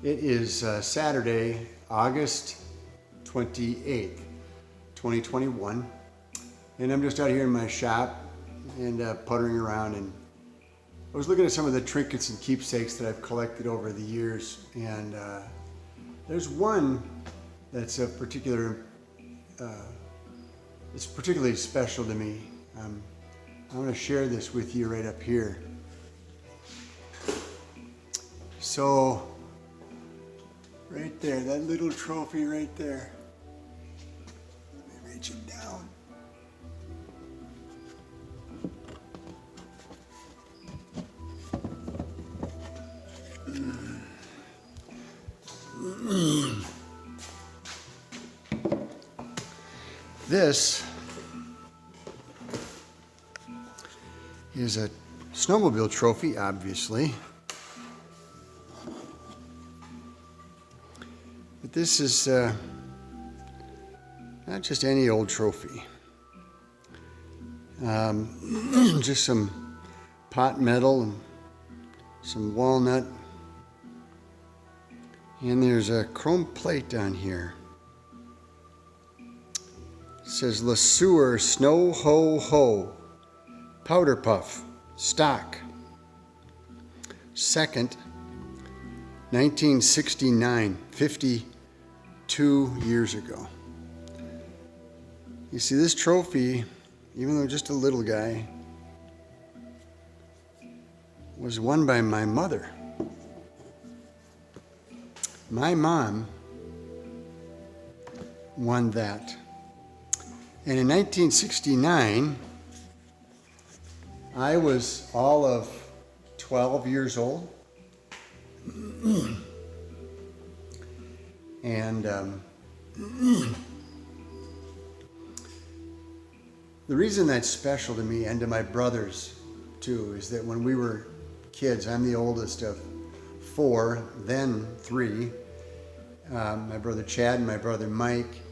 It is Saturday, August 28th, 2021, and I'm just out here in my shop and puttering around, and I was looking at some of the trinkets and keepsakes that I've collected over the years, and there's one that's a particular, it's particularly special to me. I want to share this with you right up here. So, right there, that little trophy right there. Let me reach it down. This is a snowmobile trophy, obviously. But this is not just any old trophy. Just some pot metal and some walnut. And there's a chrome plate on here. It says Le Sueur Snow Ho Ho Powder Puff Stock. Second, 1969, 52 years ago. You see, this trophy, even though just a little guy, was won by my mother. My mom won that. And in 1969, I was all of 12 years old. And the reason that's special to me and to my brothers too is that when we were kids, I'm the oldest of four, then three, my brother Chad and my brother Mike.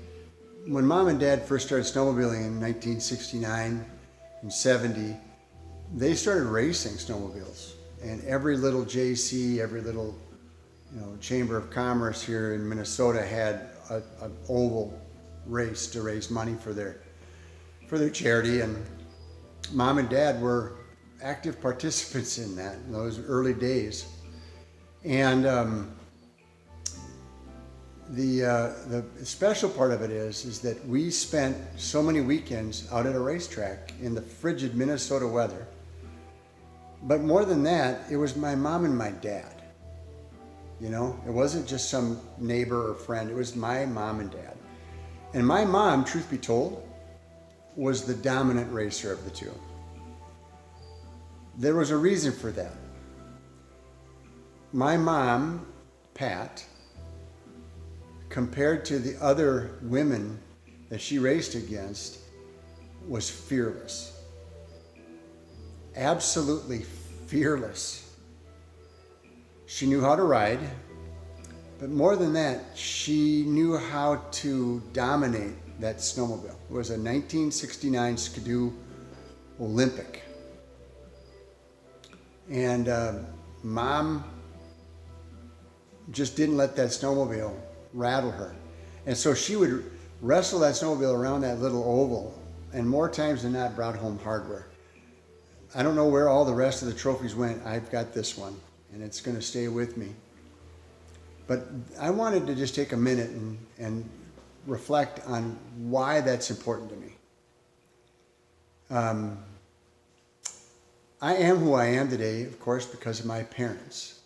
When Mom and Dad first started snowmobiling in 1969 and 70, they started racing snowmobiles. And every little JC, every little Chamber of Commerce here in Minnesota had an oval race to raise money for their charity. And Mom and Dad were active participants in that in those early days. And the special part of it is that we spent so many weekends out at a racetrack in the frigid Minnesota weather. But more than that, it was my mom and my dad. It wasn't just some neighbor or friend. It was my mom and dad. And my mom, truth be told, was the dominant racer of the two. There was a reason for that. My mom, Pat, compared to the other women that she raced against, was fearless. Absolutely fearless. She knew how to ride, but more than that, she knew how to dominate that snowmobile. It was a 1969 Ski-Doo Olympic. And Mom just didn't let that snowmobile rattle her. And so she would wrestle that snowmobile around that little oval, and more times than not brought home hardware. I don't know where all the rest of the trophies went. I've got this one, and it's going to stay with me. But I wanted to just take a minute and reflect on why that's important to me. I am who I am today, of course, because of my parents,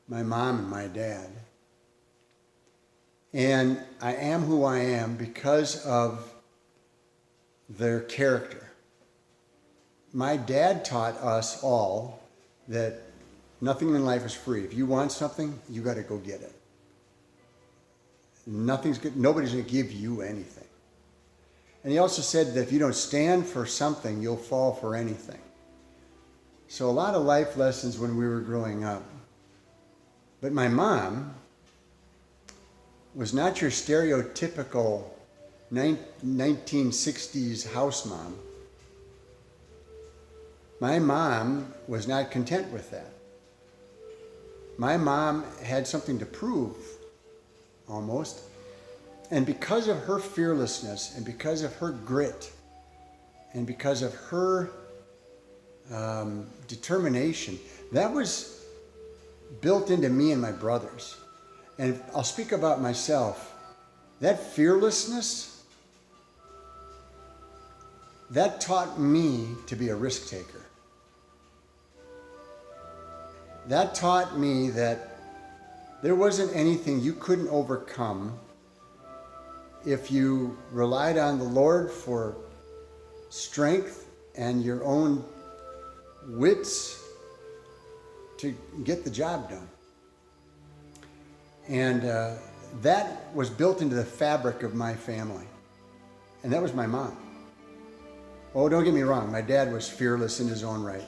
my mom and my dad. And I am who I am because of their character. My dad taught us all that nothing in life is free. If you want something, you got to go get it. Nobody's going to give you anything. And he also said that if you don't stand for something, you'll fall for anything. So a lot of life lessons when we were growing up. But my mom was not your stereotypical 1960s house mom. My mom was not content with that. My mom had something to prove, almost. And because of her fearlessness and because of her grit and because of her determination, that was built into me and my brothers. And I'll speak about myself. That fearlessness, that taught me to be a risk taker. That taught me that there wasn't anything you couldn't overcome if you relied on the Lord for strength and your own wits to get the job done. And that was built into the fabric of my family. And that was my mom. Oh, don't get me wrong. My dad was fearless in his own right.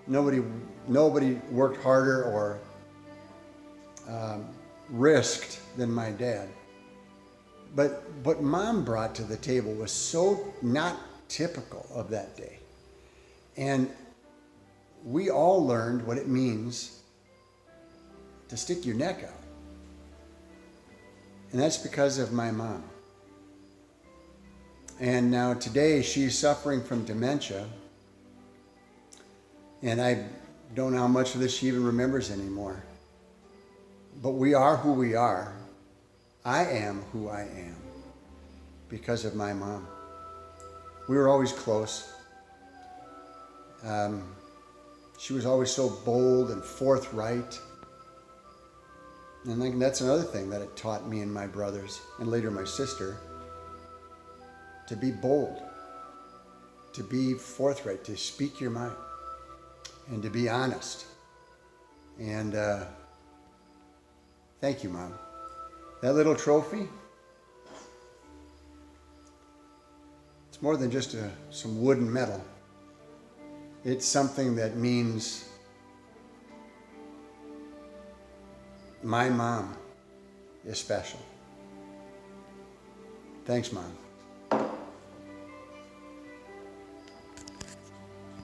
Nobody worked harder or risked than my dad. But what mom brought to the table was so not typical of that day. And we all learned what it means to stick your neck out. And that's because of my mom. And now today she's suffering from dementia. And I don't know how much of this she even remembers anymore. But we are who we are. I am who I am because of my mom. We were always close. She was always so bold and forthright. And that's another thing that it taught me and my brothers, and later my sister, to be bold, to be forthright, to speak your mind, and to be honest. And thank you, Mom. That little trophy, it's more than just some wood and metal. It's something that means my mom is special. Thanks, Mom.